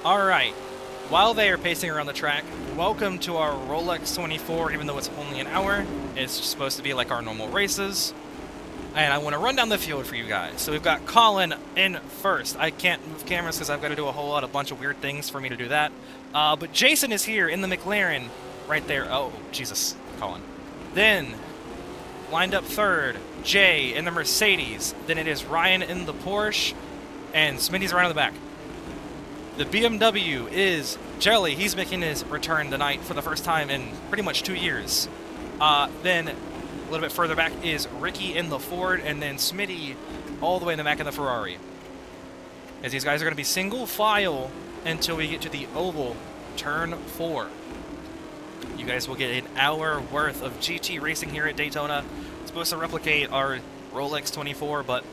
Alright, while they are pacing around the track, welcome to our Rolex 24, even though it's only an hour. It's supposed to be like our normal races. And I want to run down the field for you guys. So we've got Colin in first. I can't move cameras because I've got to do a bunch of weird things for me to do that. But Jason is here in the McLaren, right there. Oh, Jesus, Colin. Then, lined up third, Jay in the Mercedes. Then it is Ryan in the Porsche, and Smitty's right in the back. The BMW is Jelly. He's making his return tonight for the first time in pretty much 2 years. Then a little bit further back is Ricky in the Ford, and then Smity all the way in the back of the Ferrari. As these guys are going to be single file until we get to the oval, turn 4. You guys will get an hour worth of GT racing here at Daytona. It's supposed to replicate our Rolex 24, but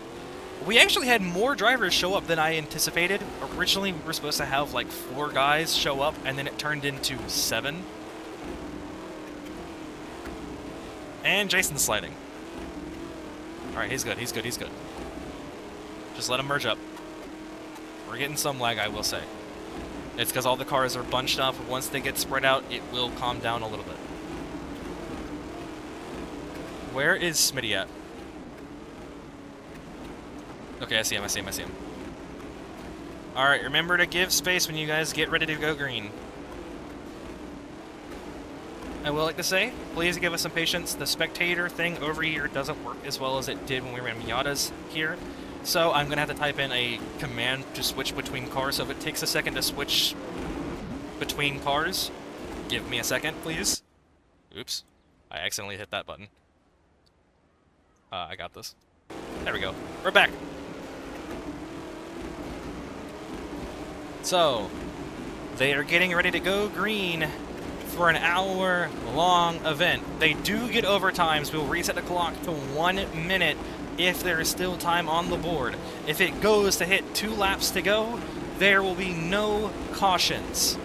we actually had more drivers show up than I anticipated. Originally, we were supposed to have like 4 guys show up, and then it turned into 7. And Jason's sliding. Alright, he's good, he's good, he's good. Just let him merge up. We're getting some lag, I will say. It's because all the cars are bunched up. Once they get spread out, it will calm down a little bit. Where is Smitty at? Okay, I see him, I see him, I see him. Alright, remember to give space when you guys get ready to go green. I will like to say, please give us some patience. The spectator thing over here doesn't work as well as it did when we were in Miatas here. So I'm going to have to type in a command to switch between cars. So if it takes a second to switch between cars, give me a second, please. Oops. I accidentally hit that button. I got this. There we go. We're back. So, they are getting ready to go green for an hour-long event. They do get overtimes. We'll reset the clock to 1 minute if there is still time on the board. If it goes to hit 2 laps to go, there will be no cautions.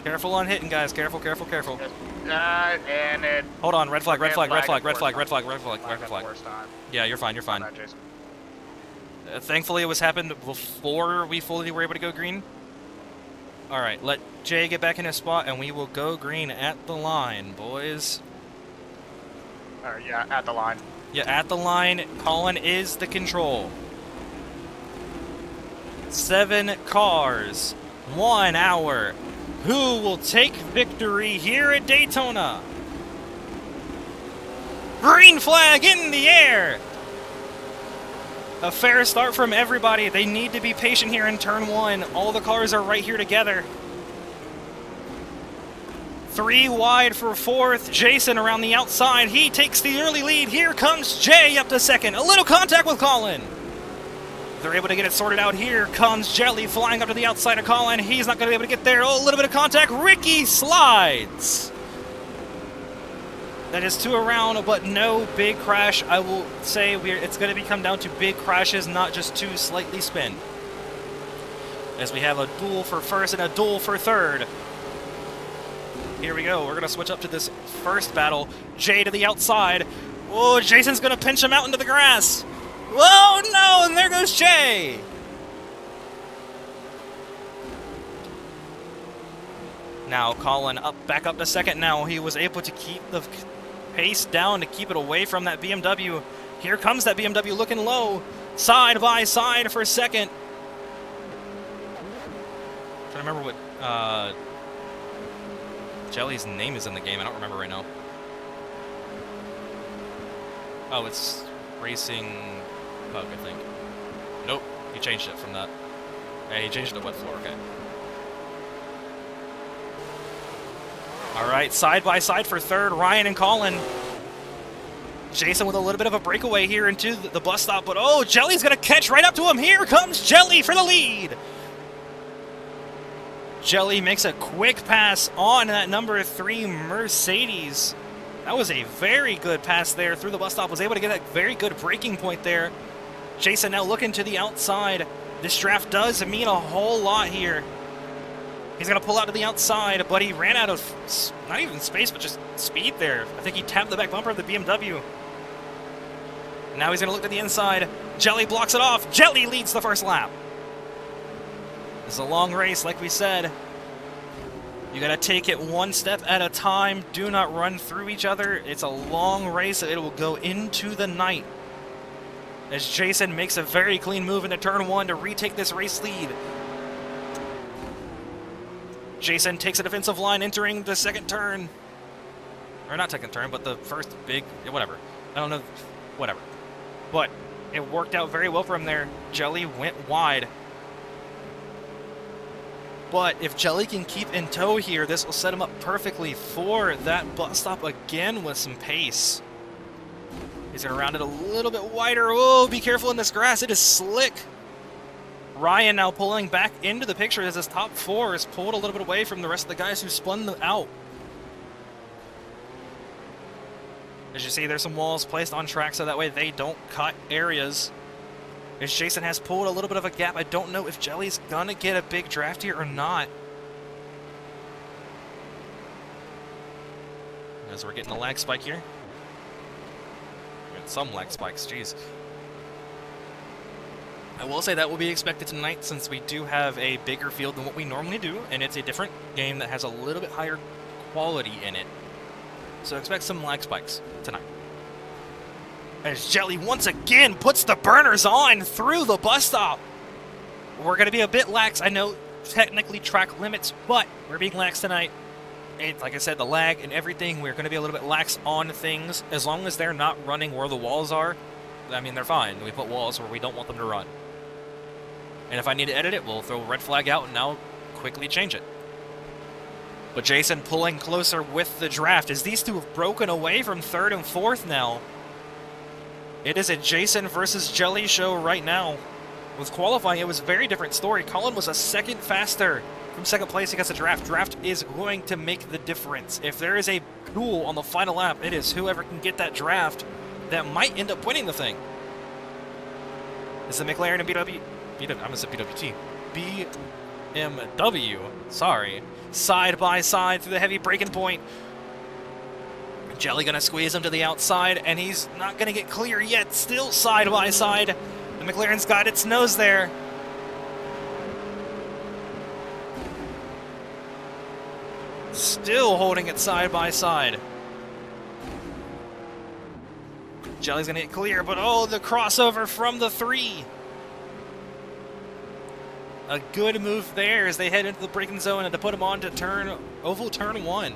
Careful on hitting, guys. Careful, careful, careful. And it... Hold on. Red flag, red flag, red flag, red flag, red flag, red flag, red flag. Yeah, you're fine, you're fine. Thankfully, it was happened before we fully were able to go green. Alright, let Jay get back in his spot, and we will go green at the line, boys. Yeah, at the line. Yeah, at the line. Colin is the control. 7 cars, 1 hour. Who will take victory here at Daytona? Green flag in the air! A fair start from everybody. They need to be patient here in turn 1. All the cars are right here together. 3 wide for 4th. Jason around the outside. He takes the early lead. Here comes Jay up to 2nd. A little contact with Colin. They're able to get it sorted out. Here comes Jelly flying up to the outside of Colin. He's not going to be able to get there. Oh, a little bit of contact. Ricky slides. That is 2 around, but no big crash. I will say it's going to come down to big crashes, not just 2 slightly spin. As we have a duel for 1st and a duel for 3rd. Here we go. We're going to switch up to this first battle. Jay to the outside. Oh, Jason's going to pinch him out into the grass. Whoa, no, and there goes Jay. Now Colin back up to 2nd now. He was able to keep the pace down to keep it away from that BMW. Here comes that BMW looking low. Side by side for 2nd. Trying to remember what Jelly's name is in the game. I don't remember right now. Oh, it's Racing Pug, I think. Nope, he changed it from that. Yeah, he changed it to wet floor, okay. Alright, side by side for 3rd, Ryan and Colin. Jason with a little bit of a breakaway here into the bus stop, but oh, Jelly's going to catch right up to him. Here comes Jelly for the lead. Jelly makes a quick pass on that number 3 Mercedes. That was a very good pass there through the bus stop. Was able to get a very good braking point there. Jason now looking to the outside. This draft does mean a whole lot here. He's going to pull out to the outside, but he ran out of, not even space, but just speed there. I think he tapped the back bumper of the BMW. Now he's going to look to the inside. Jelly blocks it off. Jelly leads the first lap. It's a long race, like we said. You got to take it one step at a time. Do not run through each other. It's a long race. It will go into the night. As Jason makes a very clean move into turn 1 to retake this race lead. Jason takes a defensive line entering the second turn. Or not second turn, but the first big, whatever. I don't know, whatever. But it worked out very well for him there. Jelly went wide. But if Jelly can keep in tow here, this will set him up perfectly for that bus stop again with some pace. He's going to round it a little bit wider. Oh, be careful in this grass. It is slick. Ryan now pulling back into the picture as his top 4 is pulled a little bit away from the rest of the guys who spun them out. As you see, there's some walls placed on track so that way they don't cut areas. As Jason has pulled a little bit of a gap, I don't know if Jelly's going to get a big draft here or not. As we're getting a lag spike here. Some lag spikes, jeez. I will say that will be expected tonight since we do have a bigger field than what we normally do, and it's a different game that has a little bit higher quality in it. So expect some lag spikes tonight. As Jelly once again puts the burners on through the bus stop. We're going to be a bit lax. I know technically track limits, but we're being lax tonight. Like I said, the lag and everything, we're going to be a little bit lax on things. As long as they're not running where the walls are, I mean, they're fine. We put walls where we don't want them to run. And if I need to edit it, we'll throw a red flag out and now quickly change it. But Jason pulling closer with the draft as these two have broken away from 3rd and 4th now. It is a Jason versus Jelly show right now. With qualifying, it was a very different story. Colin was a second faster from second place against the draft. Draft is going to make the difference. If there is a duel on the final lap, it is whoever can get that draft that might end up winning the thing. It's the McLaren and I'm going to say BWT. BMW, sorry. Side by side through the heavy braking point. Jelly going to squeeze him to the outside, and he's not going to get clear yet. Still side by side. The McLaren's got its nose there. Still holding it side by side. Jelly's going to get clear, but oh, the crossover from the 3. A good move there as they head into the braking zone and to put him on to oval turn 1.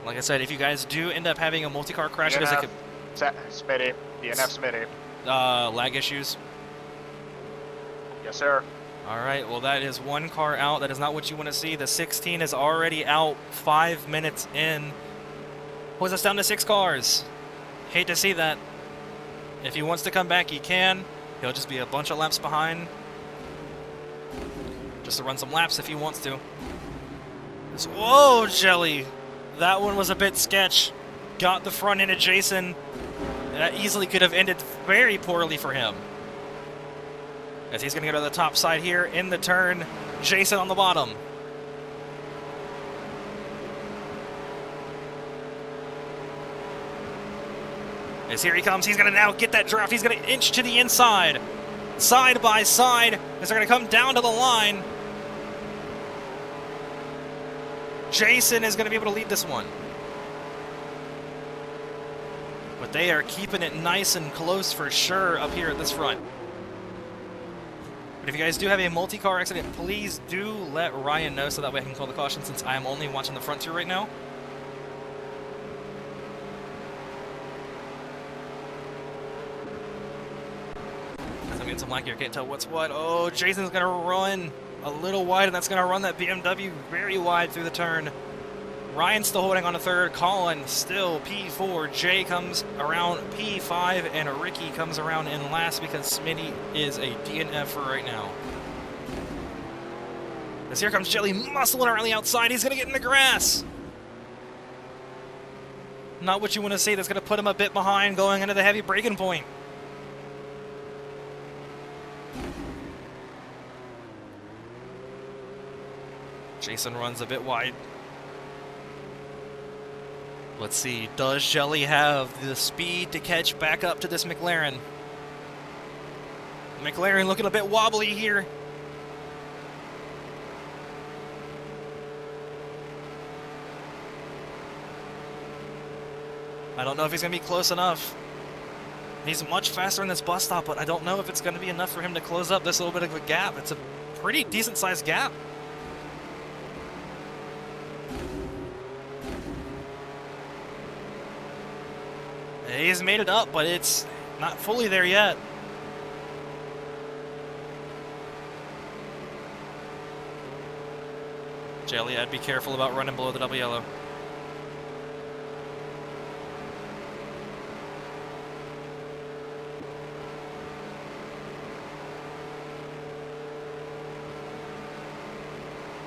Like I said, if you guys do end up having a multi-car crash, it is like Smity. DNF Smity. Lag issues. Yes, sir. All right, well, that is one car out. That is not what you want to see. The 16 is already out 5 minutes in. Pulls us down to 6 cars. Hate to see that. If he wants to come back, he can. He'll just be a bunch of laps behind. Just to run some laps if he wants to. Whoa, Jelly. That one was a bit sketch. Got the front end of Jason. That easily could have ended very poorly for him. As he's going to go to the top side here in the turn. Jason on the bottom. As here he comes, he's going to now get that draft. He's going to inch to the inside. Side by side, as they're going to come down to the line. Jason is going to be able to lead this one. But they are keeping it nice and close for sure up here at this front. But if you guys do have a multi-car accident, please do let Ryan know so that way I can call the caution since I am only watching the front two right now. I'm getting some lag here, can't tell what's what. Oh, Jason's going to run a little wide, and that's going to run that BMW very wide through the turn. Ryan's still holding on to 3rd. Colin still P4. Jay comes around P5, and Ricky comes around in last because Smity is a DNF for right now. As here comes Jelly muscling around the outside. He's going to get in the grass. Not what you want to see. That's going to put him a bit behind going into the heavy braking point. Jason runs a bit wide. Let's see, does Jelly have the speed to catch back up to this McLaren? McLaren looking a bit wobbly here. I don't know if he's going to be close enough. He's much faster in this bus stop, but I don't know if it's going to be enough for him to close up this little bit of a gap. It's a pretty decent-sized gap. He's made it up, but it's not fully there yet. Jelly, I'd be careful about running below the double yellow.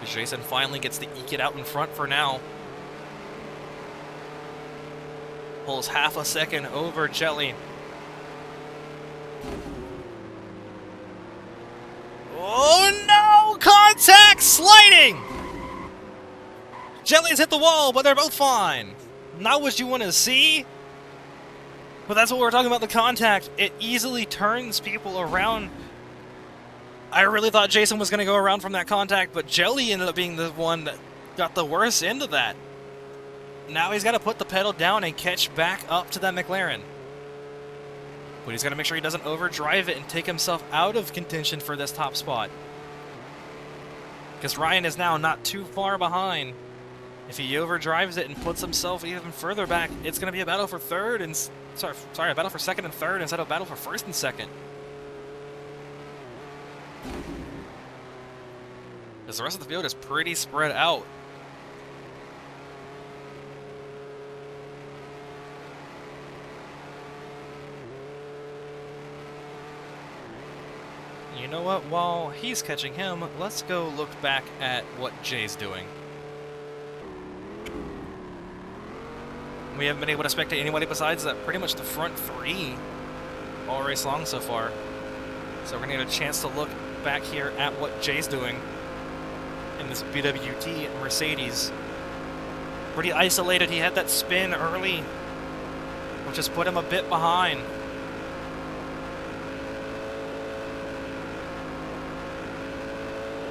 Jason finally gets to eke it out in front for now. Pulls half a second over Jelly. Oh no! Contact sliding! Jelly's hit the wall, but they're both fine. Not what you want to see. But that's what we're talking about, the contact. It easily turns people around. I really thought Jason was going to go around from that contact, but Jelly ended up being the one that got the worst end of that. Now he's got to put the pedal down and catch back up to that McLaren. But he's got to make sure he doesn't overdrive it and take himself out of contention for this top spot. Because Ryan is now not too far behind. If he overdrives it and puts himself even further back, it's going to be a battle for third and... Sorry, a battle for second and third instead of a battle for first and second. Because the rest of the field is pretty spread out. You know what? While he's catching him, let's go look back at what Jay's doing. We haven't been able to spectate anybody besides pretty much the front three all race long so far. So we're going to get a chance to look back here at what Jay's doing in this BWT Mercedes. Pretty isolated. He had that spin early, which has put him a bit behind.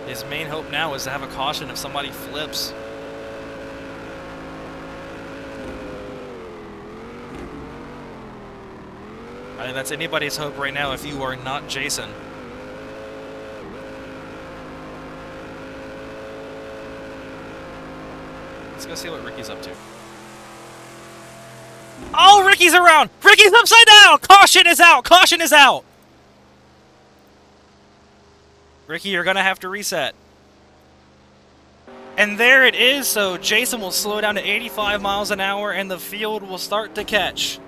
His main hope now is to have a caution if somebody flips. I think that's anybody's hope right now if you are not Jason. Let's go see what Ricky's up to. Oh, Ricky's around! Ricky's upside down! Caution is out! Caution is out! Ricky, you're gonna have to reset. And there it is, so Jason will slow down to 85 miles an hour and the field will start to catch.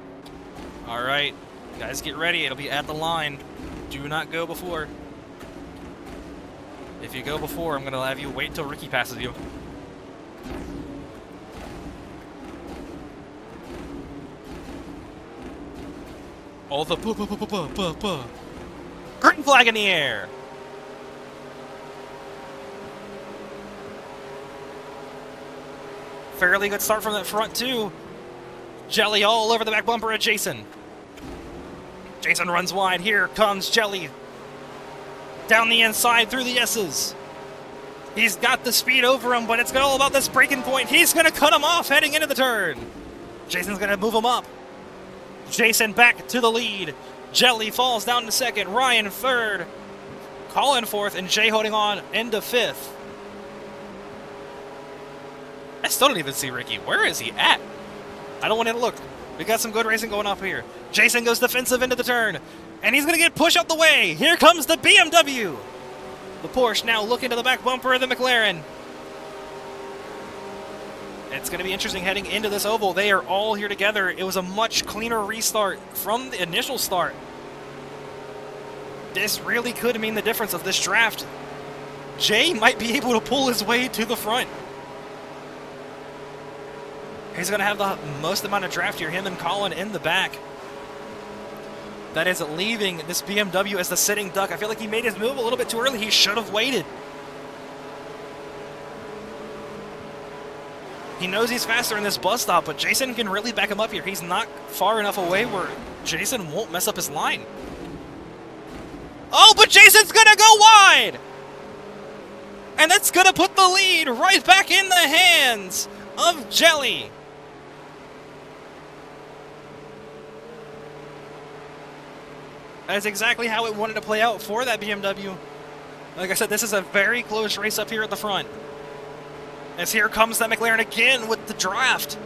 Alright, guys get ready, it'll be at the line. Do not go before. If you go before, I'm gonna have you wait till Ricky passes you. All the green flag in the air. Fairly good start from that front too. Jelly all over the back bumper of Jason. Jason runs wide. Here comes Jelly. Down the inside through the S's. He's got the speed over him, but it's all about this breaking point. He's going to cut him off heading into the turn. Jason's going to move him up. Jason back to the lead. Jelly falls down to second. Ryan third. Colin fourth, and Jay holding on into fifth. I still don't even see Ricky. Where is he at? I don't want to look. We got some good racing going up here. Jason goes defensive into the turn, and he's going to get pushed out the way. Here comes the BMW. The Porsche now looking to the back bumper of the McLaren. It's going to be interesting heading into this oval. They are all here together. It was a much cleaner restart from the initial start. This really could mean the difference of this draft. Jay might be able to pull his way to the front. He's going to have the most amount of draft here, him and Colin in the back. That is leaving this BMW as the sitting duck. I feel like he made his move a little bit too early. He should have waited. He knows he's faster in this bus stop, but Jason can really back him up here. He's not far enough away where Jason won't mess up his line. Oh, but Jason's gonna go wide! And that's gonna put the lead right back in the hands of Jelly. That's exactly how it wanted to play out for that BMW. Like I said, this is a very close race up here at the front. As here comes that McLaren again with the draft.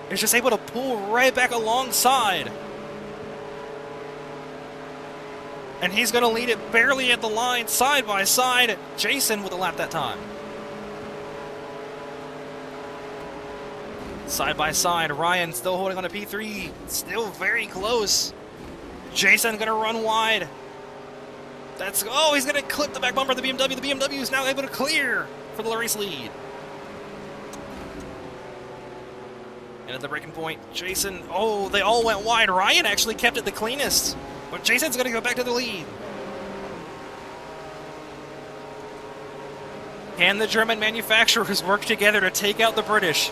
He's just able to pull right back alongside. And he's going to lead it barely at the line, side by side. Jason with a lap that time. Side by side, Ryan still holding on to P3. Still very close. Jason going to run wide. Oh, he's going to clip the back bumper of the BMW. The BMW is now able to clear for the race lead. And at the breaking point, Jason, oh, they all went wide. Ryan actually kept it the cleanest, but Jason's going to go back to the lead. Can the German manufacturers work together to take out the British?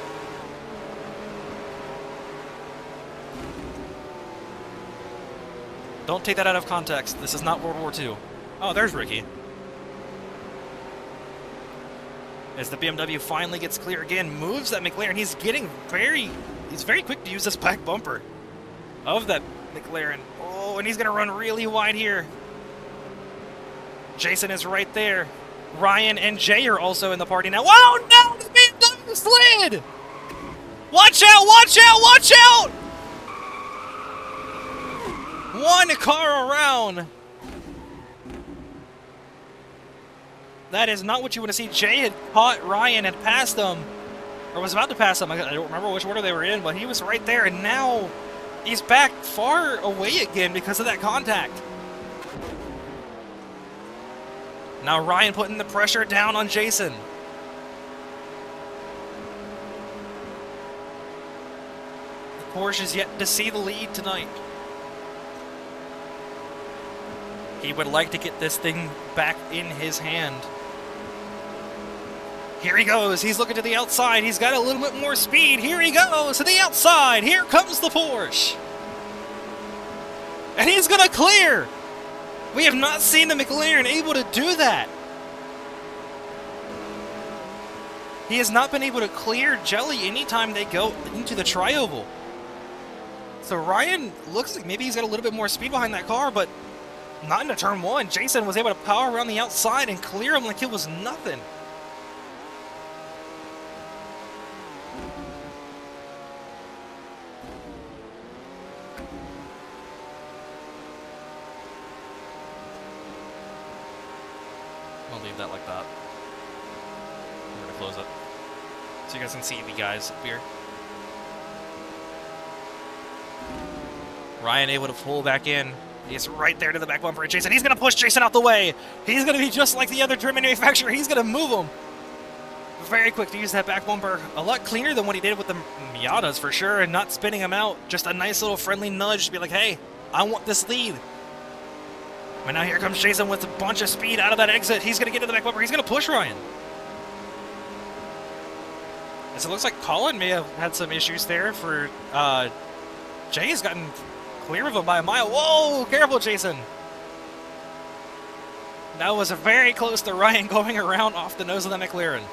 Don't take that out of context. This is not World War II. Oh, there's Ricky. As the BMW finally gets clear again, moves that McLaren. He's very quick to use this back bumper of that McLaren. Oh, and he's going to run really wide here. Jason is right there. Ryan and Jay are also in the party now. Whoa, no! The BMW slid! Watch out, watch out, watch out! One car around. That is not what you want to see. Jay had caught Ryan and passed him, or was about to pass him. I don't remember which order they were in, but he was right there, and now he's back far away again because of that contact. Now Ryan putting the pressure down on Jason. The Porsche is yet to see the lead tonight. He would like to get this thing back in his hand. Here he goes. He's looking to the outside. He's got a little bit more speed. Here he goes to the outside. Here comes the Porsche. And he's going to clear. We have not seen the McLaren able to do that. He has not been able to clear Jelly anytime they go into the tri-oval. So Ryan looks like maybe he's got a little bit more speed behind that car, but not into turn one. Jason was able to power around the outside and clear him like it was nothing. I'll leave that like that. I'm going to close it so you guys can see the guys up here. Ryan able to pull back in. He's right there to the back bumper of Jason. He's going to push Jason out the way. He's going to be just like the other German manufacturer. He's going to move him. Very quick to use that back bumper. A lot cleaner than what he did with the Miatas for sure, and not spinning him out. Just a nice little friendly nudge to be like, hey, I want this lead. But now here comes Jason with a bunch of speed out of that exit. He's going to get to the back bumper. He's going to push Ryan. As it looks like Colin may have had some issues there for Jay's gotten clear of him by a mile. Whoa, careful, Jason. That was very close to Ryan going around off the nose of the McLaren.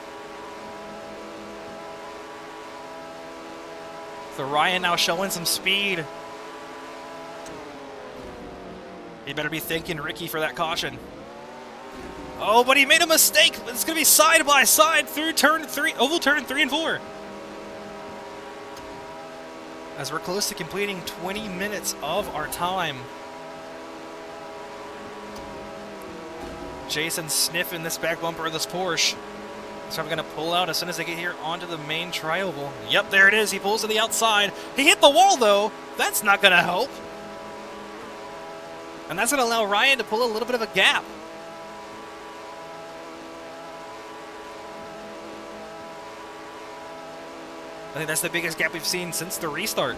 So Ryan now showing some speed. He better be thanking Ricky for that caution. Oh, but he made a mistake. It's going to be side by side through turn 3, oval turn 3 and 4. As we're close to completing 20 minutes of our time. Jason sniffing this back bumper of this Porsche. So I'm going to pull out as soon as they get here onto the main tri-oval. Yep, there it is. He pulls to the outside. He hit the wall, though. That's not going to help. And that's going to allow Ryan to pull a little bit of a gap. I think that's the biggest gap we've seen since the restart.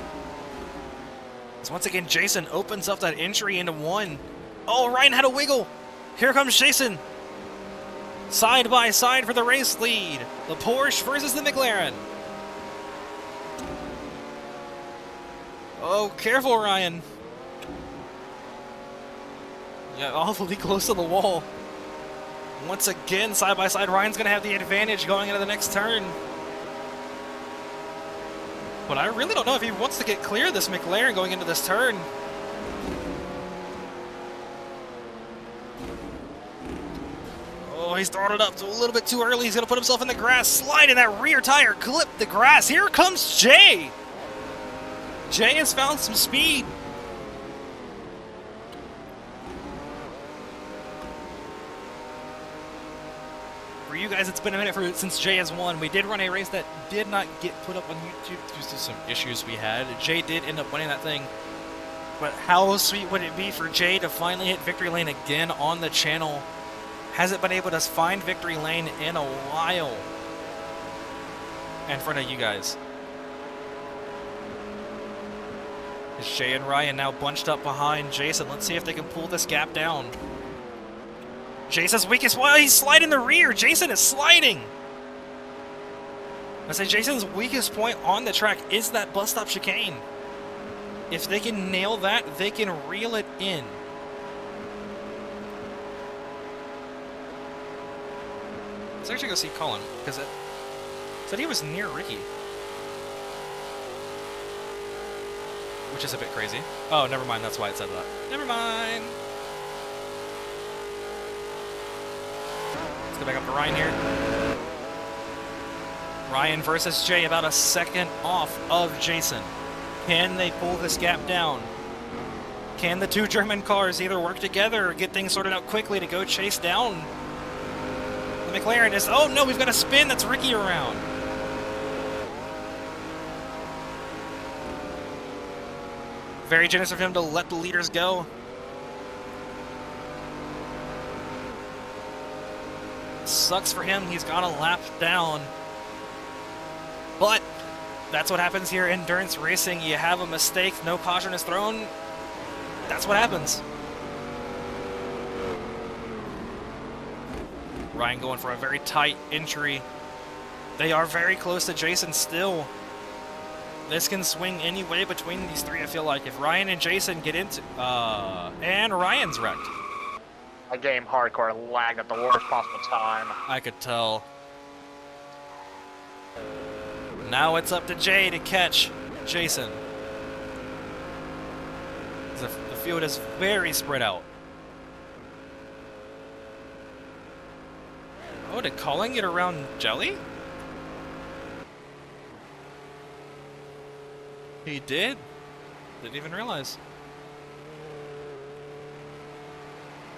So once again, Jason opens up that entry into one. Oh, Ryan had a wiggle. Here comes Jason. Side by side for the race lead. The Porsche versus the McLaren. Oh, careful, Ryan. Yeah, awfully close to the wall. Once again, side by side, Ryan's going to have the advantage going into the next turn. But I really don't know if he wants to get clear of this McLaren going into this turn. Oh, he's throttled it up a little bit too early. He's going to put himself in the grass. Slide in that rear tire. Clip the grass. Here comes Jay. Jay has found some speed. For you guys, it's been a minute since Jay has won. We did run a race that did not get put up on YouTube due to some issues we had. Jay did end up winning that thing. But how sweet would it be for Jay to finally hit victory lane again on the channel? Hasn't been able to find victory lane in a while. In front of you guys. It's Jay and Ryan now bunched up behind Jason. Let's see if they can pull this gap down. Jason's weakest. Well, he's sliding the rear. Jason is sliding. I say Jason's weakest point on the track is that bus stop chicane. If they can nail that, they can reel it in. Let's actually go see Colin, because it said he was near Ricky. Which is a bit crazy. Oh, never mind. That's why it said that. Never mind. Let's go back up to Ryan here. Ryan versus Jay, about a second off of Jason. Can they pull this gap down? Can the two German cars either work together or get things sorted out quickly to go chase down the McLaren? Is, oh no, we've got a spin. That's Ricky around. Very generous of him to let the leaders go. Sucks for him. He's got a lap down. But that's what happens here in endurance racing. You have a mistake, no caution is thrown. That's what happens. Ryan going for a very tight entry. They are very close to Jason still. This can swing any way between these three, I feel like. If Ryan and Jason get into... and Ryan's wrecked. My game hardcore lagged at the worst possible time. I could tell. Now it's up to Jay to catch Jason. The field is very spread out. Oh, did Colin get around Jelly? He did. Didn't even realize.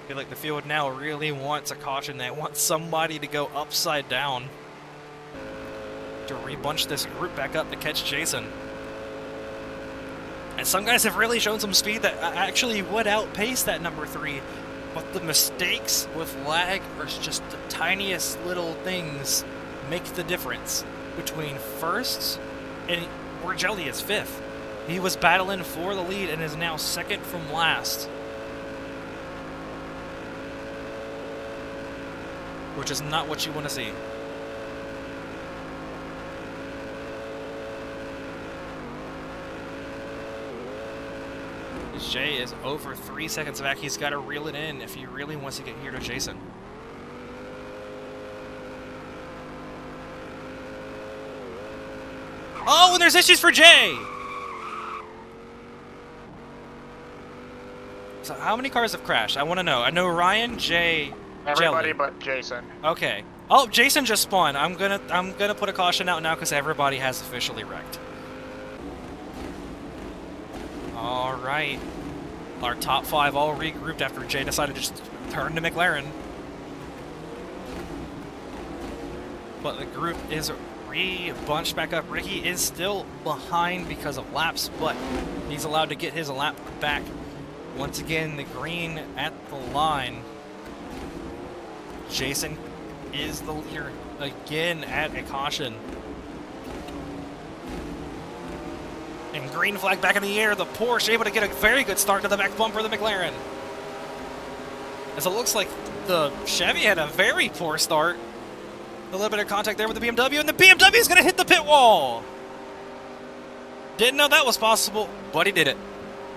I feel like the field now really wants a caution. They want somebody to go upside down to rebunch this group back up to catch Jason. And some guys have really shown some speed that actually would outpace that number 3. But the mistakes with lag are just the tiniest little things make the difference between first and where Jelly is 5th. He was battling for the lead and is now 2nd from last. Which is not what you want to see. Jay is over 3 seconds back. He's got to reel it in if he really wants to get here to Jason. Oh, and there's issues for Jay! So how many cars have crashed? I want to know. I know Ryan, Jay, Everybody Jelly. but Jason. Okay. Oh, Jason just spawned. I'm gonna put a caution out now because everybody has officially wrecked. All right. Our top 5 all regrouped after Jay decided to just turn to McLaren. But the group is re-bunched back up. Ricky is still behind because of laps, but he's allowed to get his lap back. Once again, the green at the line. Jason is the leader again at a caution. And green flag back in the air. The Porsche able to get a very good start to the back bumper of the McLaren. As it looks like the Chevy had a very poor start. A little bit of contact there with the BMW, and the BMW is going to hit the pit wall. Didn't know that was possible, but he did it.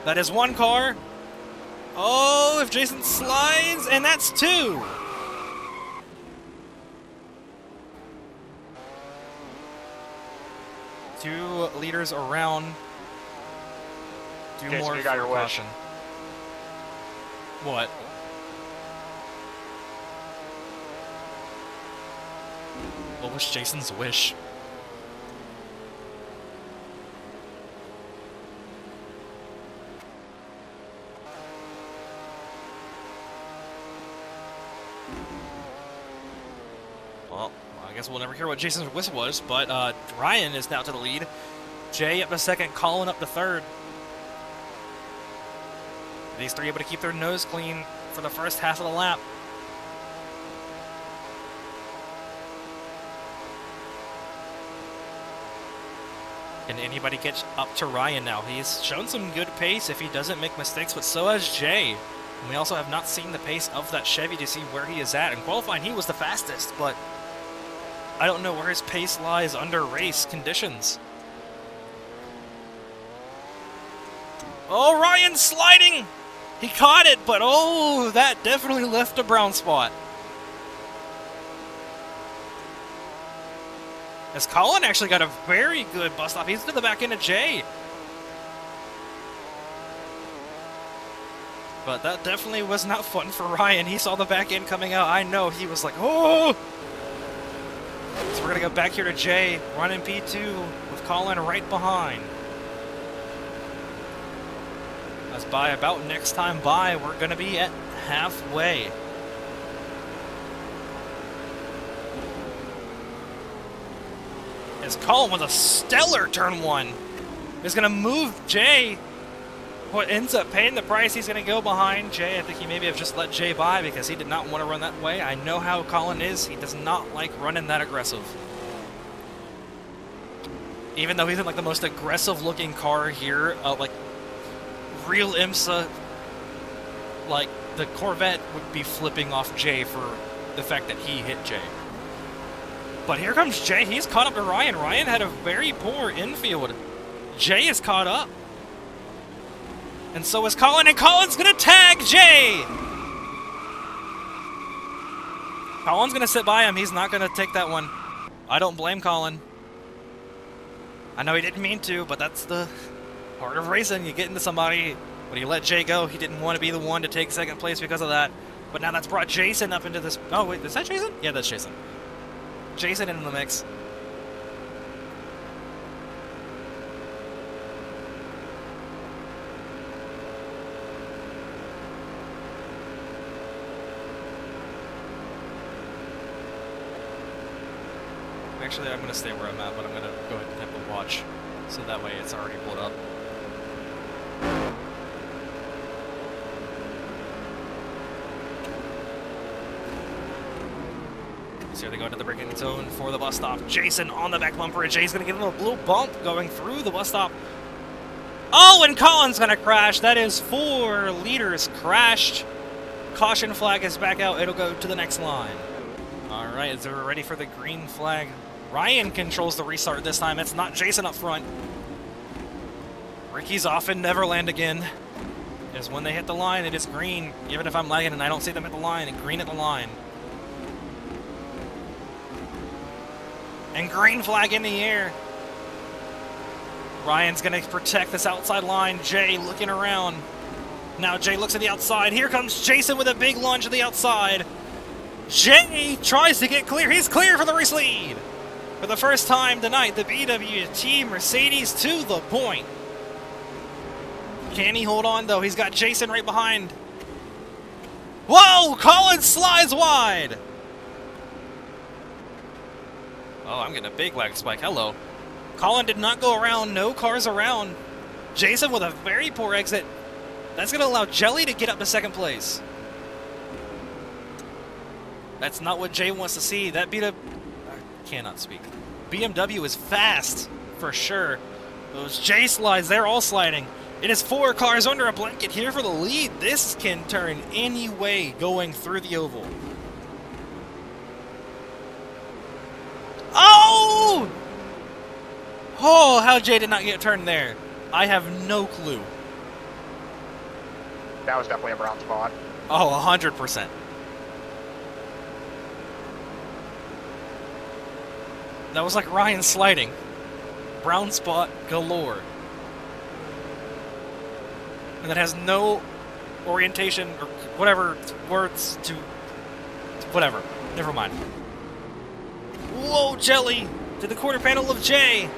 That is one car. Oh, if Jason slides, and that's two. Two leaders around. Do Okay, so more you got for your wish. caution. What? What was Jason's wish? Well, I guess we'll never hear what Jason's wish was, but Ryan is now to the lead. Jay up to second, Colin up to third. These three able to keep their nose clean for the first half of the lap. Can anybody get up to Ryan now? He's shown some good pace if he doesn't make mistakes, but so has Jay. And we also have not seen the pace of that Chevy to see where he is at. In qualifying, he was the fastest, but I don't know where his pace lies under race conditions. Oh, Ryan sliding! He caught it, but oh, that definitely left a brown spot. As Colin actually got a very good bust off. He's to the back end of Jay. But that definitely was not fun for Ryan. He saw the back end coming out. I know, he was like, oh! So we're going to go back here to Jay, running P2 with Colin right behind. As by about next time by, we're going to be at halfway. As Colin with a stellar turn one is going to move Jay. What ends up paying the price, he's going to go behind Jay. I think he maybe have just let Jay by because he did not want to run that way. I know how Colin is. He does not like running that aggressive. Even though he's in like the most aggressive looking car here, like real IMSA, like the Corvette would be flipping off Jay for the fact that he hit Jay. But here comes Jay. He's caught up to Ryan. Ryan had a very poor infield. Jay is caught up. And so is Colin, and Colin's going to tag Jay! Colin's going to sit by him. He's not going to take that one. I don't blame Colin. I know he didn't mean to, but that's the part of racing. You get into somebody, when you let Jay go, he didn't want to be the one to take second place because of that. But now that's brought Jason up into this... Oh, wait, is that Jason? Yeah, that's Jason. Jason in the mix. Actually, I'm going to stay where I'm at, but I'm going to go ahead and have to watch, so that way it's already pulled up. So here they go into the braking zone for the bus stop. Jason on the back bumper, and Jay's going to give him a little bump going through the bus stop. Oh, and Colin's going to crash. That is 4 leaders crashed. Caution flag is back out. It'll go to the next line. All right, so we're ready for the green flag. Ryan controls the restart this time. It's not Jason up front. Ricky's off in Neverland again. Is when they hit the line, it is green. Even if I'm lagging and I don't see them at the line, and green at the line. And green flag in the air. Ryan's going to protect this outside line. Jay looking around. Now Jay looks at the outside. Here comes Jason with a big lunge to the outside. Jay tries to get clear. He's clear for the race lead. For the first time tonight, the BWT Mercedes to the point. Can he hold on, though? He's got Jason right behind. Whoa! Colin slides wide! Oh, I'm getting a big lag spike. Hello. Colin did not go around. No cars around. Jason with a very poor exit. That's going to allow Jelly to get up to second place. That's not what Jay wants to see. That I cannot speak. BMW is fast, for sure. Those J slides, they're all sliding. It is 4 cars under a blanket here for the lead. This can turn any way going through the oval. Oh! Oh, how Jay did not get turned there. I have no clue. That was definitely a brown spot. Oh, 100%. That was like Ryan sliding. Brown spot galore. And that has no orientation or whatever words to whatever. Never mind. Whoa, Jelly! To the quarter panel of Jay!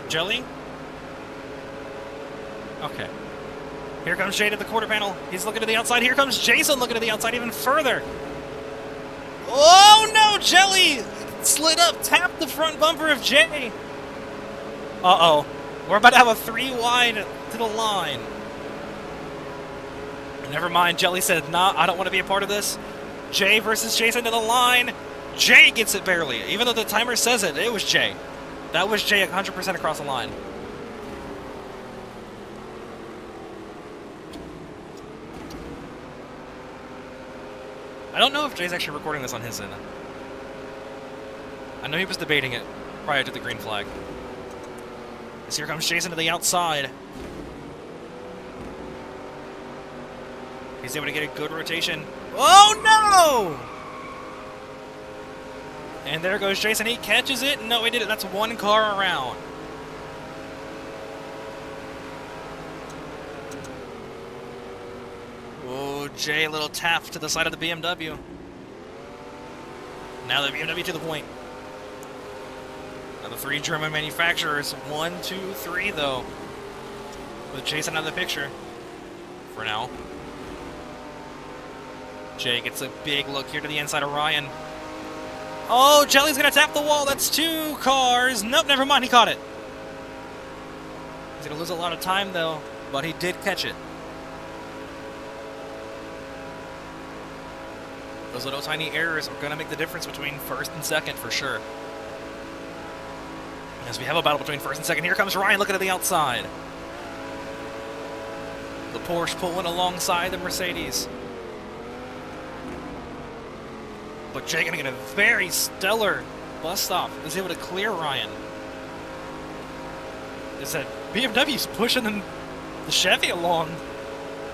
Jelly? Okay. Here comes Jay to the quarter panel. He's looking to the outside. Here comes Jason looking to the outside even further. Oh no, Jelly! Slid up, tapped the front bumper of Jay. Uh-oh. We're about to have a 3 wide to the line. Never mind, Jelly said, nah, I don't want to be a part of this. Jay versus Jason to the line. Jay gets it barely. Even though the timer says it, it was Jay. That was Jay 100% across the line. I don't know if Jay's actually recording this on his end. I know he was debating it prior to the green flag. As here comes Jason to the outside. He's able to get a good rotation. Oh no! And there goes Jason. He catches it. No, he did it. That's one car around. Oh, Jay, a little tap to the side of the BMW. Now the BMW to the point. Now the 3 German manufacturers. 1, 2, 3, though. With Jason out of the picture. For now. Jay gets a big look here to the inside of Ryan. Oh, Jelly's gonna tap the wall. That's 2 cars. Nope, never mind. He caught it. He's gonna lose a lot of time, though. But he did catch it. Those little tiny errors are going to make the difference between first and second for sure. As we have a battle between first and second, here comes Ryan looking at the outside. The Porsche pulling alongside the Mercedes. But Jay going to get a very stellar bus stop. Is able to clear Ryan. Is that BMW's pushing the Chevy along.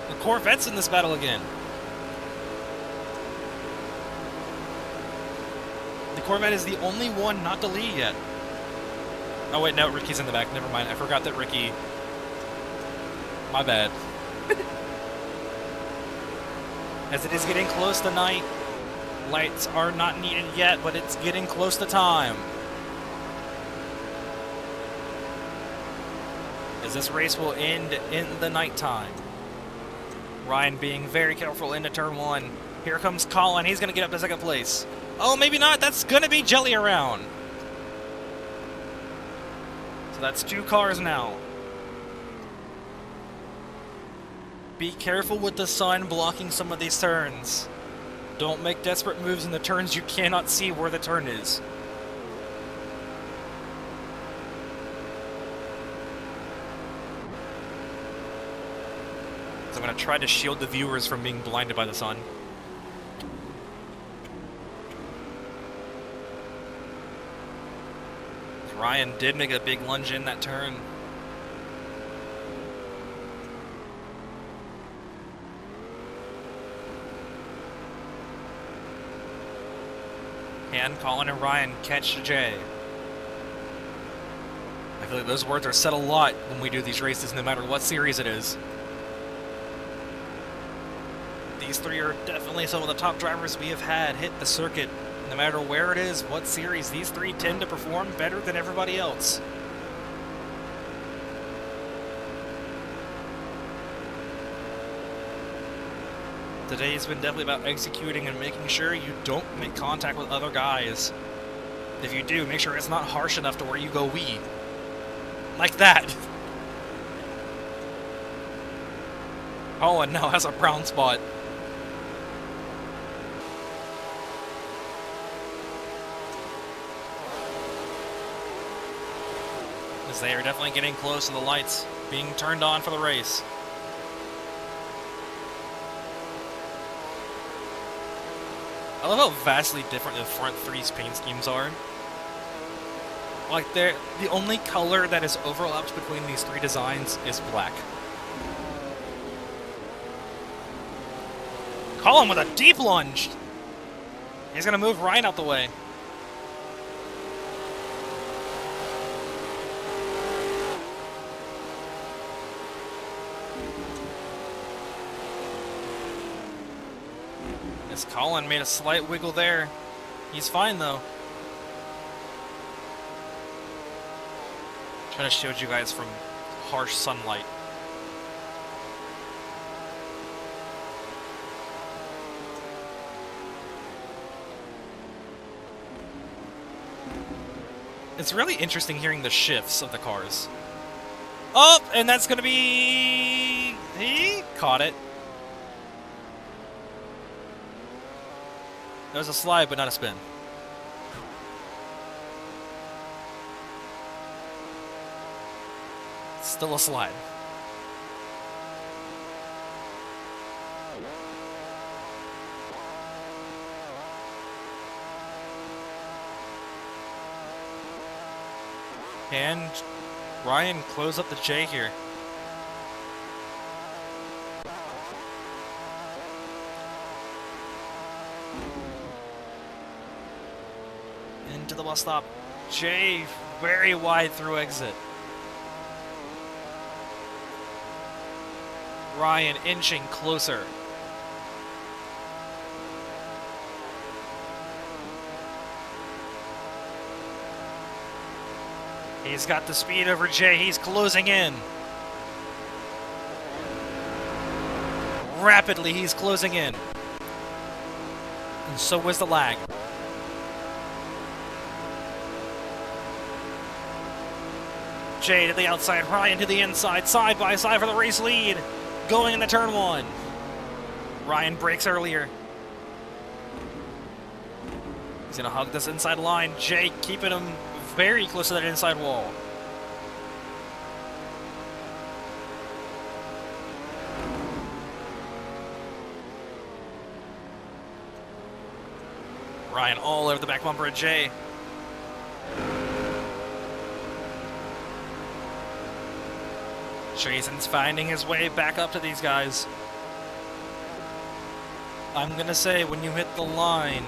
The Corvette's in this battle again. The Corvette is the only one not to lead yet. Oh wait, no, Ricky's in the back. Never mind. I forgot that Ricky... My bad. As it is getting close to night. Lights are not needed yet, but it's getting close to time. As this race will end in the nighttime. Ryan being very careful into turn 1. Here comes Colin. He's going to get up to second place. Oh, maybe not. That's going to be Jelly around. So that's 2 cars now. Be careful with the sun blocking some of these turns. Don't make desperate moves in the turns you cannot see where the turn is. So I'm going to try to shield the viewers from being blinded by the sun. Ryan did make a big lunge in that turn. Can Colin and Ryan catch Jay? I feel like those words are said a lot when we do these races, no matter what series it is. These 3 are definitely some of the top drivers we have had hit the circuit. No matter where it is, what series, these 3 tend to perform better than everybody else. Today has been definitely about executing and making sure you don't make contact with other guys. If you do, make sure it's not harsh enough to where you go wee. Like that. Oh, and now has a brown spot. As they are definitely getting close to the lights being turned on for the race. I love how vastly different the front three's paint schemes are. Like, the only color that is overlapped between these three designs is black. Colin with a deep lunge! He's gonna move Ryan out the way. As Colin made a slight wiggle there. He's fine though. Trying to shield you guys from harsh sunlight. It's really interesting hearing the shifts of the cars. Oh, and that's gonna be... He caught it. That was a slide, but not a spin. Still a slide. And Ryan close up the J here. Into the bus stop. J very wide through exit. Ryan inching closer. He's got the speed over Jay. He's closing in. Rapidly, he's closing in. And so was the lag. Jay to the outside, Ryan to the inside, side by side for the race lead. Going into turn one. Ryan brakes earlier. He's gonna hug this inside line. Jay keeping him very close to that inside wall. Ryan all over the back bumper of Jay. Jason's finding his way back up to these guys. I'm gonna say when you hit the line,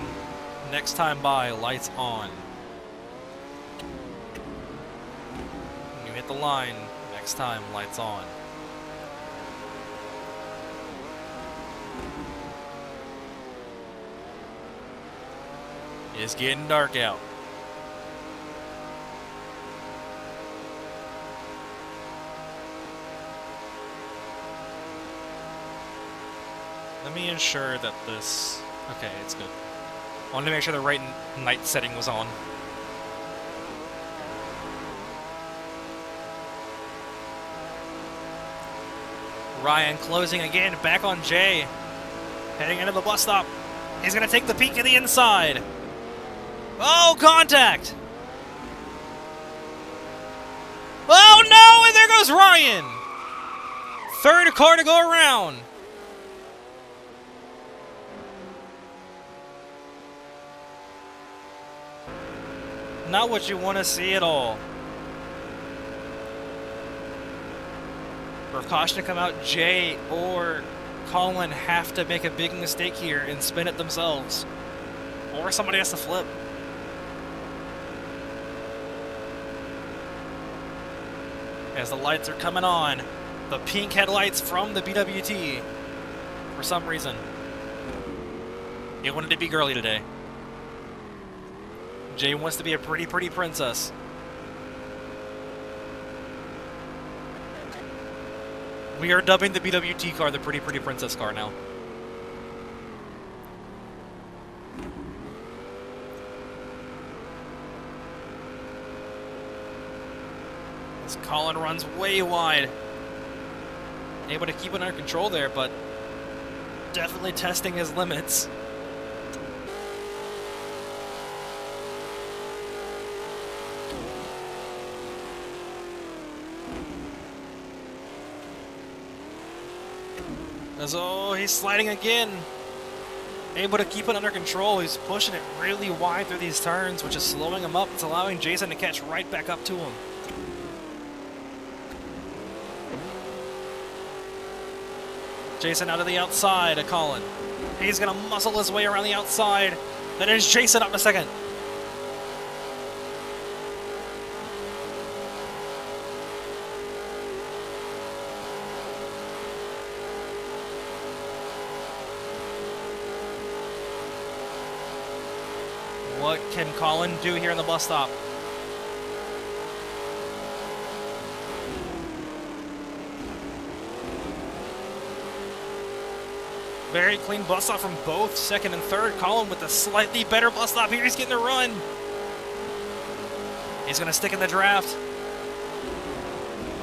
next time by, lights on. When you hit the line, next time, lights on. It's getting dark out. Let me ensure that this... Okay, it's good. I wanted to make sure the right night setting was on. Ryan closing again, back on Jay. Heading into the bus stop. He's going to take the peek to the inside. Oh, contact! Oh, no! And there goes Ryan! Third car to go around. Not what you want to see at all. For caution to come out, Jay or Colin have to make a big mistake here and spin it themselves. Or somebody has to flip. As the lights are coming on, the pink headlights from the BWT, for some reason. It wanted to be girly today. Jay wants to be a pretty princess. We are dubbing the BWT car the pretty princess car now. As Colin runs way wide. Able to keep it under control there, but definitely testing his limits. Oh, he's sliding again. able to keep it under control. He's pushing it really wide through these turns, which is slowing him up. It's allowing Jason to catch right back up to him. Jason out of the outside of Colin. He's going to muscle his way around the outside. Then there's Jason up in a second. What can Colin do here in the bus stop? Very clean bus stop from both second and third. Colin with a slightly better bus stop here. He's getting a run. He's going to stick in the draft.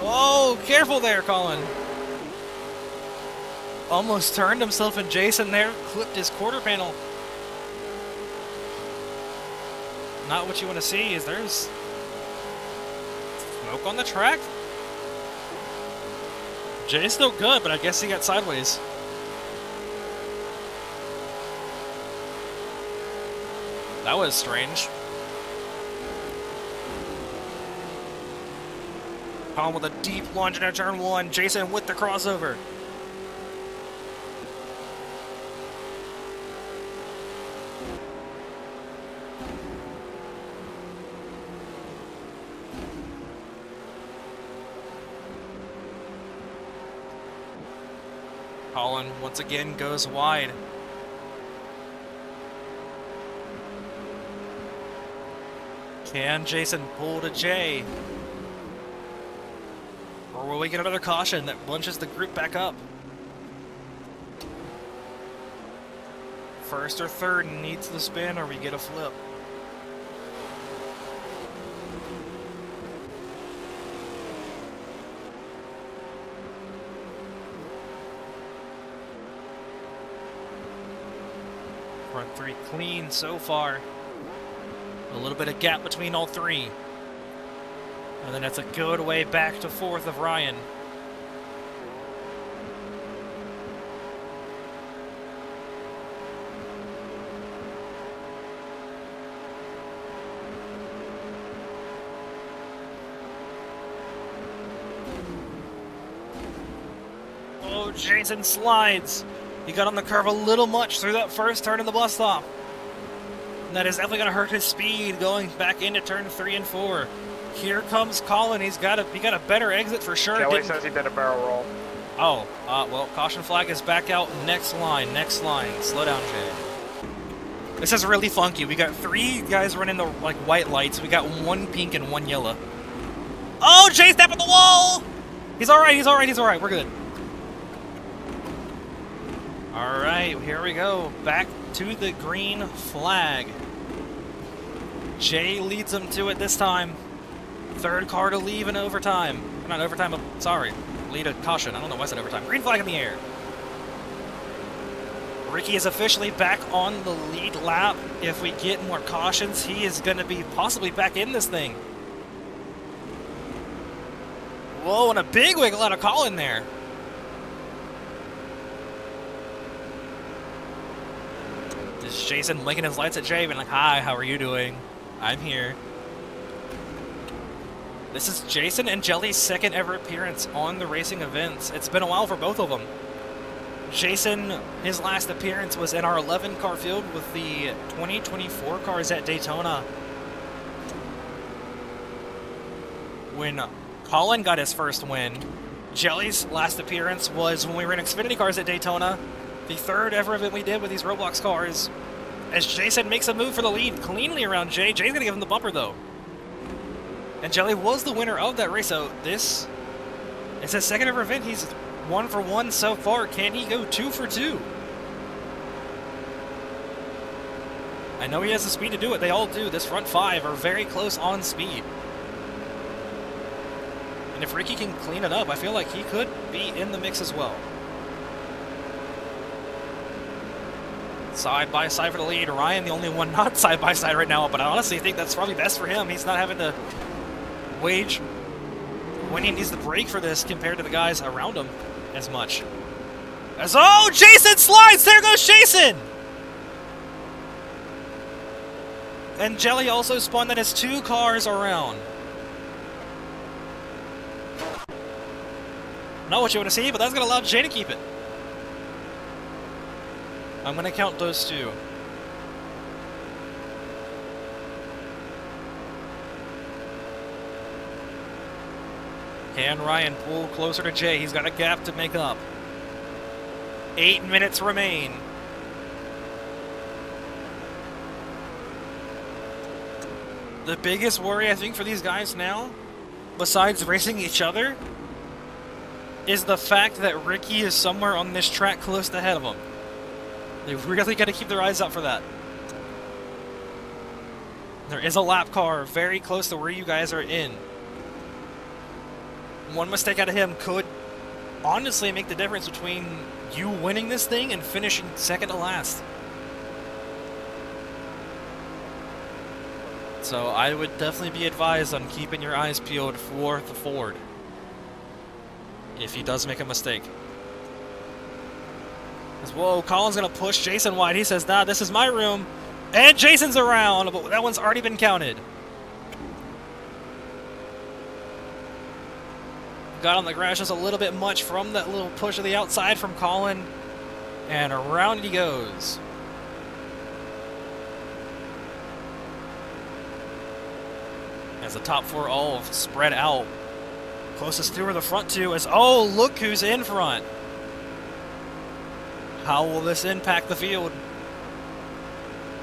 Oh, careful there, Colin. Almost turned himself and Jason there. Clipped his quarter panel. Not what you want to see. Is there's smoke on the track? Jay's still good, but I guess he got sideways. That was strange. Colin with a deep lunge into turn one. Jason with the crossover. Colin once again goes wide. Can Jason pull to Jay? Or will we get another caution that bunches the group back up? First or third needs the spin, or we get a flip. Front three clean so far. A little bit of gap between all three. And then that's a good way back to fourth of Ryan. Oh, Jason slides. He got on the curve a little much through that first turn in the bus stop. And that is definitely going to hurt his speed going back into turn 3 and 4. Here comes Colin. He got a better exit for sure. Kelly says he did a barrel roll. Oh, well, caution flag is back out. Next line. Slow down, Jay. This is really funky. We got 3 guys running the white lights. We got 1 pink and 1 yellow. Oh, Jay's tapping the wall! He's all right. We're good. All right, here we go. Back to the green flag. Jay leads them to it this time. Third car to leave in overtime. Not overtime, sorry. Lead a caution. I don't know why I said overtime. Green flag in the air. Ricky is officially back on the lead lap. If we get more cautions, he is going to be possibly back in this thing. Whoa, and a big wiggle out of Colin there. Is Jason blinking his lights at Jay, being like, "Hi, how are you doing? I'm here." This is Jason and Jelly's second ever appearance on the racing events. It's been a while for both of them. Jason, his last appearance was in our 11-car field with the 2024 cars at Daytona. When Colin got his first win, Jelly's last appearance was when we were in Xfinity cars at Daytona. The third ever event we did with these Roblox cars. As Jason makes a move for the lead cleanly around Jay. Jay's going to give him the bumper, though. And Jelly was the winner of that race, so this is his second ever event. He's 1 for 1 so far. Can he go 2 for 2? I know he has the speed to do it. They all do. This front 5 are very close on speed. And if Ricky can clean it up, I feel like he could be in the mix as well. Side by side for the lead. Ryan, the only one not side by side right now, but I honestly think that's probably best for him. He's not having to wage when he needs the break for this compared to the guys around him as much. Oh, Jason slides! There goes Jason! And Jelly also spun that has 2 cars around. Not what you want to see, but that's going to allow Jay to keep it. I'm going to count those 2. Can Ryan pull closer to Jay? He's got a gap to make up. 8 minutes remain. The biggest worry, I think, for these guys now, besides racing each other, is the fact that Ricky is somewhere on this track close to ahead of them. They really got to keep their eyes out for that. There is a lap car very close to where you guys are in. One mistake out of him could honestly make the difference between you winning this thing and finishing second to last. So I would definitely be advised on keeping your eyes peeled for the Ford if he does make a mistake. Whoa, Colin's going to push Jason wide. He says, nah, this is my room. And Jason's around, but that one's already been counted. Got on the grass just a little bit much from that little push to the outside from Colin. And around he goes. As the top 4 all spread out. Closest through are the front 2 is, oh, look who's in front. How will this impact the field?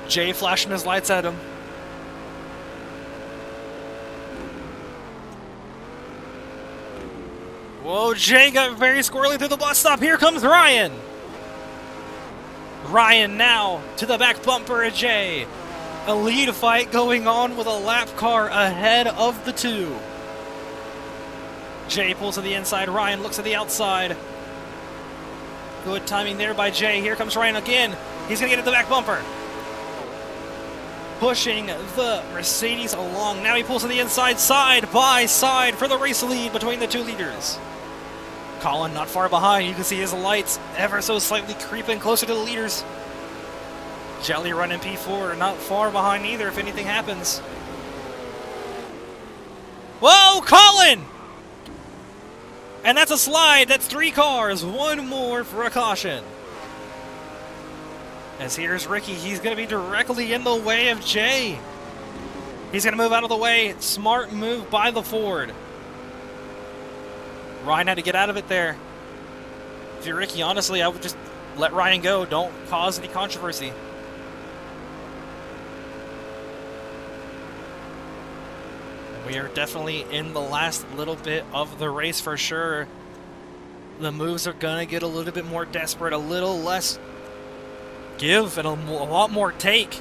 Jay flashing his lights at him. Whoa, Jay got very squirrely through the bus stop. Here comes Ryan. Ryan now to the back bumper of Jay. A lead fight going on with a lap car ahead of the 2. Jay pulls to the inside. Ryan looks at the outside. Good timing there by Jay. Here comes Ryan again. He's going to get at the back bumper. Pushing the Mercedes along. Now he pulls to the inside, side by side for the race lead between the 2 leaders. Colin not far behind. You can see his lights ever so slightly creeping closer to the leaders. Jelly running P4, not far behind either if anything happens. Whoa, Colin! And that's a slide. That's 3 cars. 1 more for a caution. As here's Ricky. He's going to be directly in the way of Jay. He's going to move out of the way. Smart move by the Ford. Ryan had to get out of it there. If you're Ricky, honestly, I would just let Ryan go. Don't cause any controversy. We are definitely in the last little bit of the race for sure. The moves are going to get a little bit more desperate, a little less give, and a lot more take.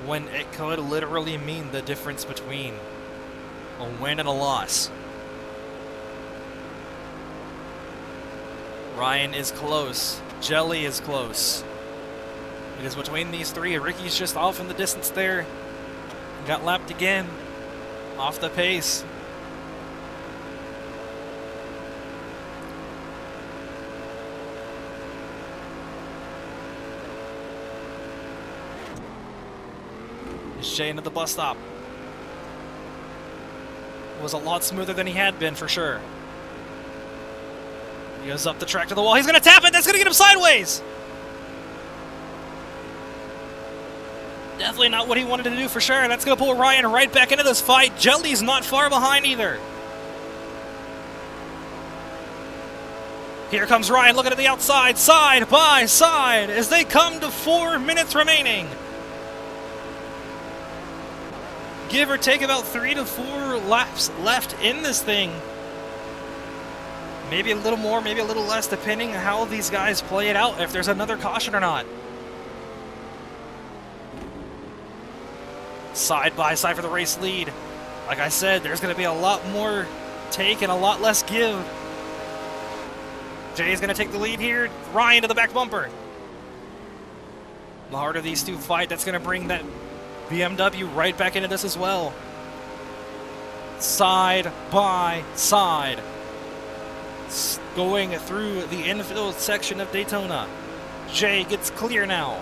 When it could literally mean the difference between a win and a loss. Ryan is close. Jelly is close. It is between these 3. Ricky's just off in the distance there. Got lapped again. Off the pace. Jay into the bus stop. Was a lot smoother than he had been for sure. He goes up the track to the wall. He's going to tap it. That's going to get him sideways. Definitely not what he wanted to do for sure. That's going to pull Ryan right back into this fight. Jelly's not far behind either. Here comes Ryan looking at the outside, side by side, as they come to 4 minutes remaining. Give or take about 3 to 4 laps left in this thing. Maybe a little more, maybe a little less, depending on how these guys play it out, if there's another caution or not. Side by side for the race lead. Like I said, there's going to be a lot more take and a lot less give. Jay's going to take the lead here. Ryan to the back bumper. The harder these 2 fight, that's going to bring that BMW right back into this as well. Side by side. going through the infield section of Daytona. Jay gets clear now.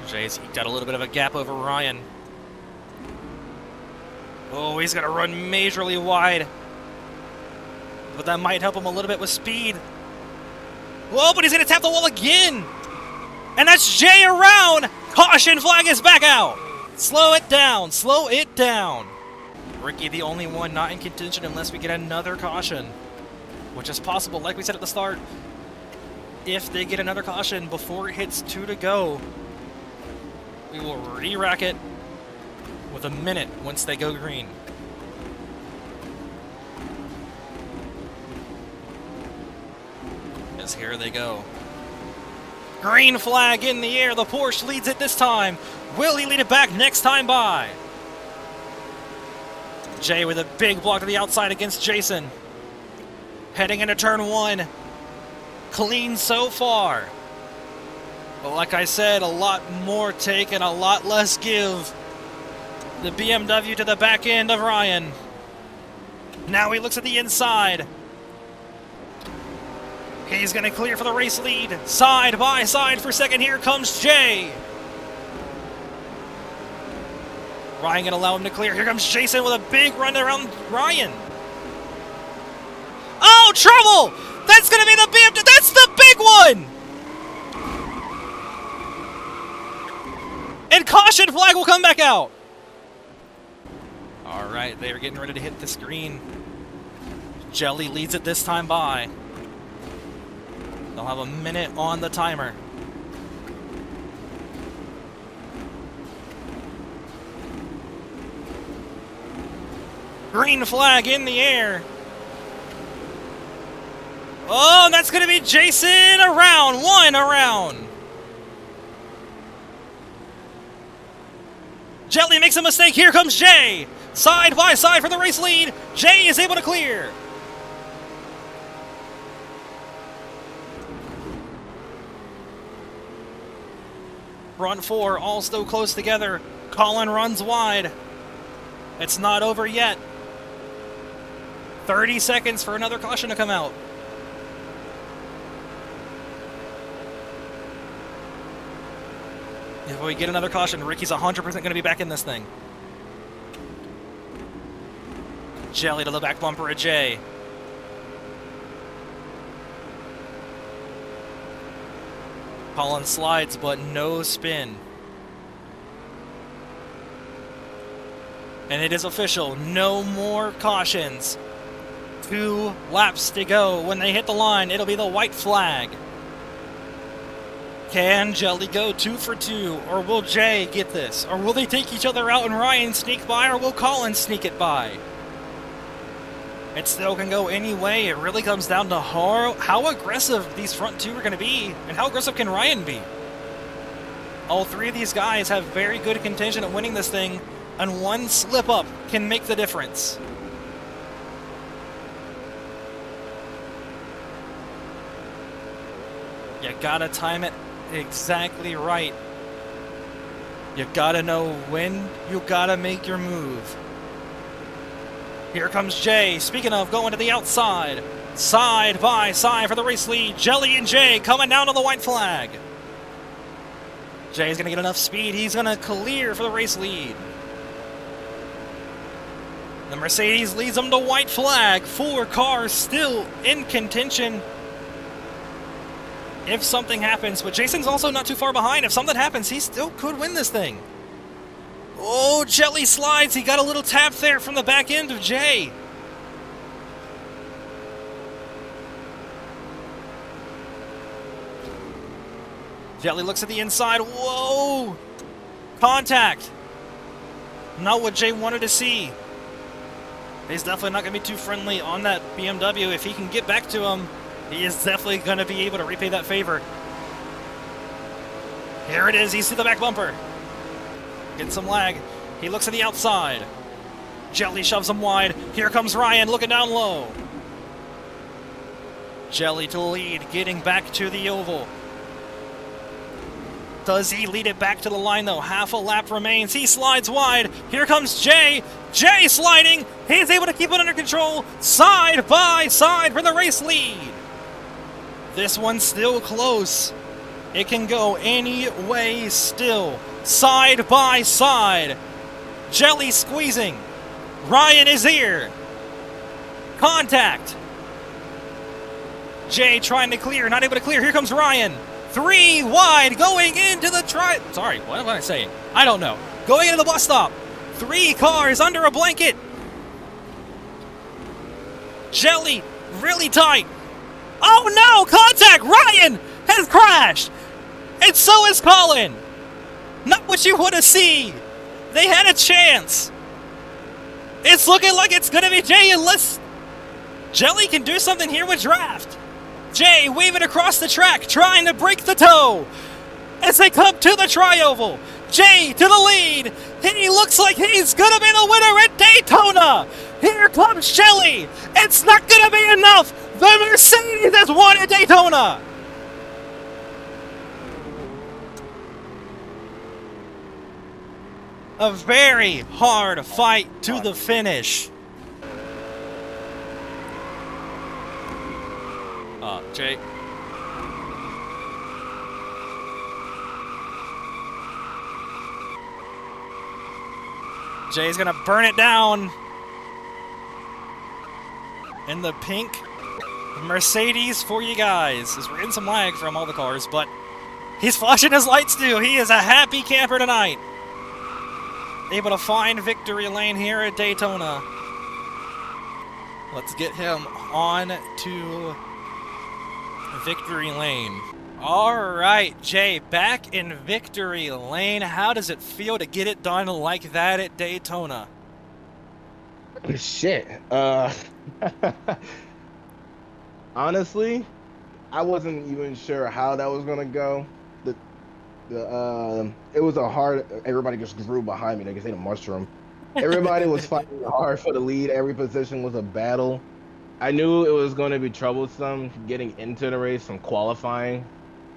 Jay's eked out a little bit of a gap over Ryan. Oh, he's going to run majorly wide. But that might help him a little bit with speed. Whoa, but he's going to tap the wall again. And that's Jay around. Caution flag is back out. Slow it down. Slow it down. Ricky, the only one not in contention unless we get another caution, which is possible. Like we said at the start, if they get another caution before it hits 2 to go, we will re-rack it with a minute once they go green. As here they go. Green flag in the air. The Porsche leads it this time. Will he lead it back next time by? Jay with a big block to the outside against Jason. Heading into turn 1. Clean so far. But like I said, a lot more take and a lot less give. The BMW to the back end of Ryan. Now he looks at the inside. He's going to clear for the race lead. Side by side for second. Here comes Jay. Ryan going to allow him to clear. Here comes Jason with a big run around Ryan. Oh, trouble! That's going to be the BMW. That's the big one! And caution flag will come back out. All right, they are getting ready to hit the screen. Jelly leads it this time by. They'll have a minute on the timer. Green flag in the air. Oh, and that's going to be Jason around. One around. Jelly makes a mistake. Here comes Jay. Side by side for the race lead. Jay is able to clear. Run 4, all still close together. Colin runs wide. It's not over yet. 30 seconds for another caution to come out. If we get another caution, Ricky's 100% going to be back in this thing. Jelly to the back bumper of Jay. Colin slides, but no spin. And it is official. No more cautions. 2 laps to go. When they hit the line, it'll be the white flag. Can Jelly go 2 for 2? Or will Jay get this? Or will they take each other out and Ryan sneak by? Or will Colin sneak it by? It still can go any way. It really comes down to how aggressive these front 2 are going to be. And how aggressive can Ryan be? All 3 of these guys have very good contention at winning this thing. And one slip up can make the difference. You gotta time it exactly right. You gotta know when you gotta make your move. Here comes Jay. Speaking of going to the outside. Side by side for the race lead. Jelly and Jay coming down to the white flag. Jay's gonna get enough speed. He's gonna clear for the race lead. The Mercedes leads them to white flag. 4 cars still in contention. If something happens, but Jason's also not too far behind. If something happens, he still could win this thing. Oh, Jelly slides. He got a little tap there from the back end of Jay. Jelly looks at the inside. Whoa! Contact. Not what Jay wanted to see. He's definitely not going to be too friendly on that BMW. If he can get back to him, he is definitely going to be able to repay that favor. Here it is. He's to the back bumper. Getting some lag. He looks at the outside. Jelly shoves him wide. Here comes Ryan looking down low. Jelly to lead, getting back to the oval. Does he lead it back to the line, though? Half a lap remains. He slides wide. Here comes Jay. Jay sliding. He's able to keep it under control. Side by side for the race lead. This one's still close. It can go any way still. Side by side. Jelly squeezing. Ryan is here. Contact. Jay trying to clear. Not able to clear. Here comes Ryan. 3 wide, going into the Sorry, what am I saying? I don't know. Going into the bus stop. 3 cars under a blanket. Jelly, really tight. Oh no, contact! Ryan has crashed! And so is Colin! Not what you want to see! They had a chance! It's looking like it's gonna be Jay unless Jelly can do something here with Draft. Jay weaving across the track, trying to break the toe as they come to the tri-oval. Jay to the lead. He looks like he's gonna be the winner at Daytona. Here comes Jelly. It's not gonna be enough. The Mercedes has won at Daytona. A very hard fight to the finish. Jay. Jay's gonna burn it down. In the pink Mercedes for you guys. We're getting some lag from all the cars, but he's flashing his lights too. He is a happy camper tonight. Able to find victory lane here at Daytona. Let's get him on to victory lane. All right, Jay, back in victory lane. How does it feel to get it done like that at Daytona? Shit. Honestly, I wasn't even sure how that was gonna go. It was a hard. Everybody just grew behind me. They ate a mushroom. Everybody was fighting hard for the lead. Every position was a battle. I knew it was going to be troublesome getting into the race from qualifying.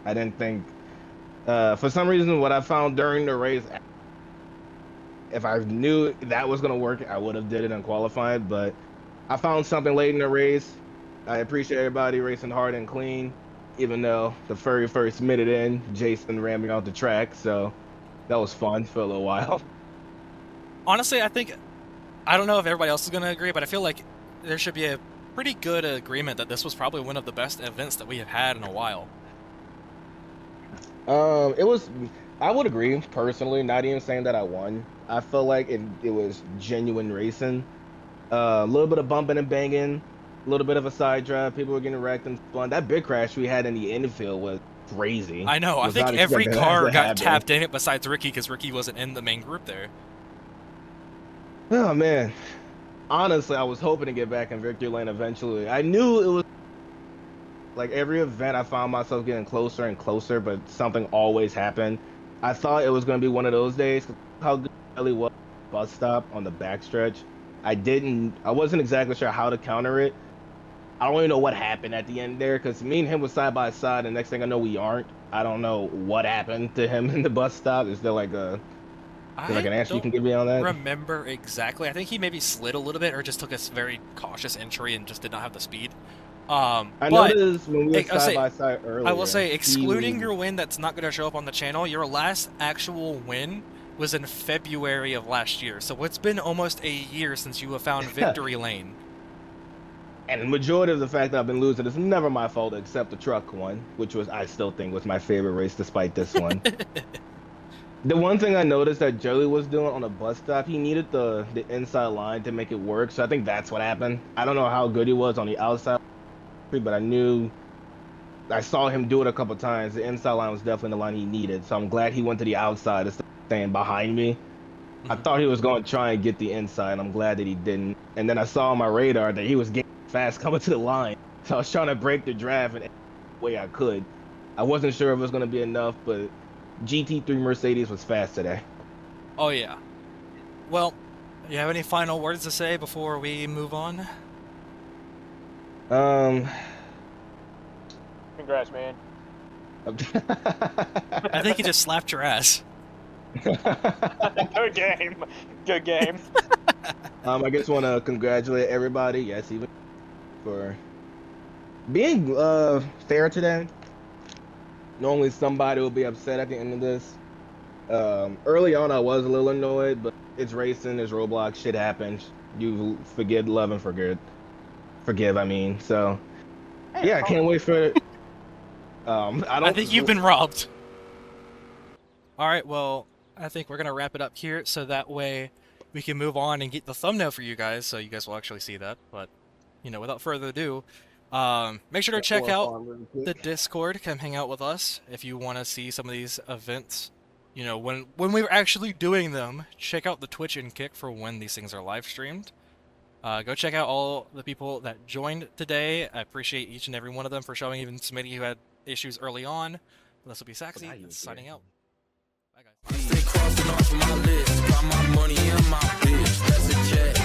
I didn't think, for some reason, what I found during the race, if I knew that was going to work, I would have did it in qualifying. But I found something late in the race. I appreciate everybody racing hard and clean, even though the very first minute in, Jason ran me off the track. So that was fun for a little while. Honestly, I don't know if everybody else is going to agree, but I feel like there should be a pretty good agreement that this was probably one of the best events that we have had in a while. I would agree, personally, not even saying that I won. I felt like it was genuine racing. A little bit of bumping and banging, a little bit of a side drive, people were getting wrecked and spun. That big crash we had in the infield was crazy. I know, I think every car got tapped in it besides Ricky, because Ricky wasn't in the main group there. Oh, man. Honestly, I was hoping to get back in victory lane eventually. I knew it was like every event I found myself getting closer and closer, but something always happened. I thought it was going to be one of those days. How good Ellie was bus stop on the backstretch. I wasn't exactly sure how to counter it. I don't even know what happened at the end there, because me and him was side by side, and next thing I know we aren't. I don't know what happened to him in the bus stop. Is there like an answer you can give me on that? Remember exactly. I think he maybe slid a little bit or just took a very cautious entry and just did not have the speed. I noticed when we were side by side earlier. I will say, excluding your win that's not going to show up on the channel, your last actual win was in February of last year. So it's been almost a year since you have found victory lane. And the majority of the fact that I've been losing is never my fault except the truck one, which I still think was my favorite race despite this one. The one thing I noticed that Joey was doing on the bus stop, he needed the inside line to make it work. So I think that's what happened. I don't know how good he was on the outside, but I saw him do it a couple times. The inside line was definitely the line he needed. So I'm glad he went to the outside instead of staying behind me. I thought he was going to try and get the inside, and I'm glad that he didn't. And then I saw on my radar that he was getting fast coming to the line. So I was trying to break the draft in any way I could. I wasn't sure if it was going to be enough, but GT3 Mercedes was fast today. Oh, yeah. Well, you have any final words to say before we move on? Congrats, man. I think he just slapped your ass. Good game. Good game. I just want to congratulate everybody, yes, even for being fair today. Normally somebody will be upset at the end of this. Early on, I was a little annoyed, but it's racing, it's Roblox, shit happens. You forget, love, and forgive. I mean, so yeah, I can't wait for. I think you've been robbed. All right, well, I think we're gonna wrap it up here, so that way we can move on and get the thumbnail for you guys, so you guys will actually see that. But you know, without further ado, make sure to check out the Discord. Come hang out with us if you want to see some of these events. You know, when we're actually doing them, check out the Twitch and Kick for when these things are live streamed. Go check out all the people that joined today. I appreciate each and every one of them for showing, even Smity who had issues early on. This will be Saxy, signing out. Bye, guys. Stay crossing off my list. Got my money in my bitch. That's a check.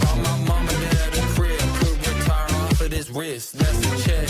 All my mama at the crib could retire off of this wrist. That's a check.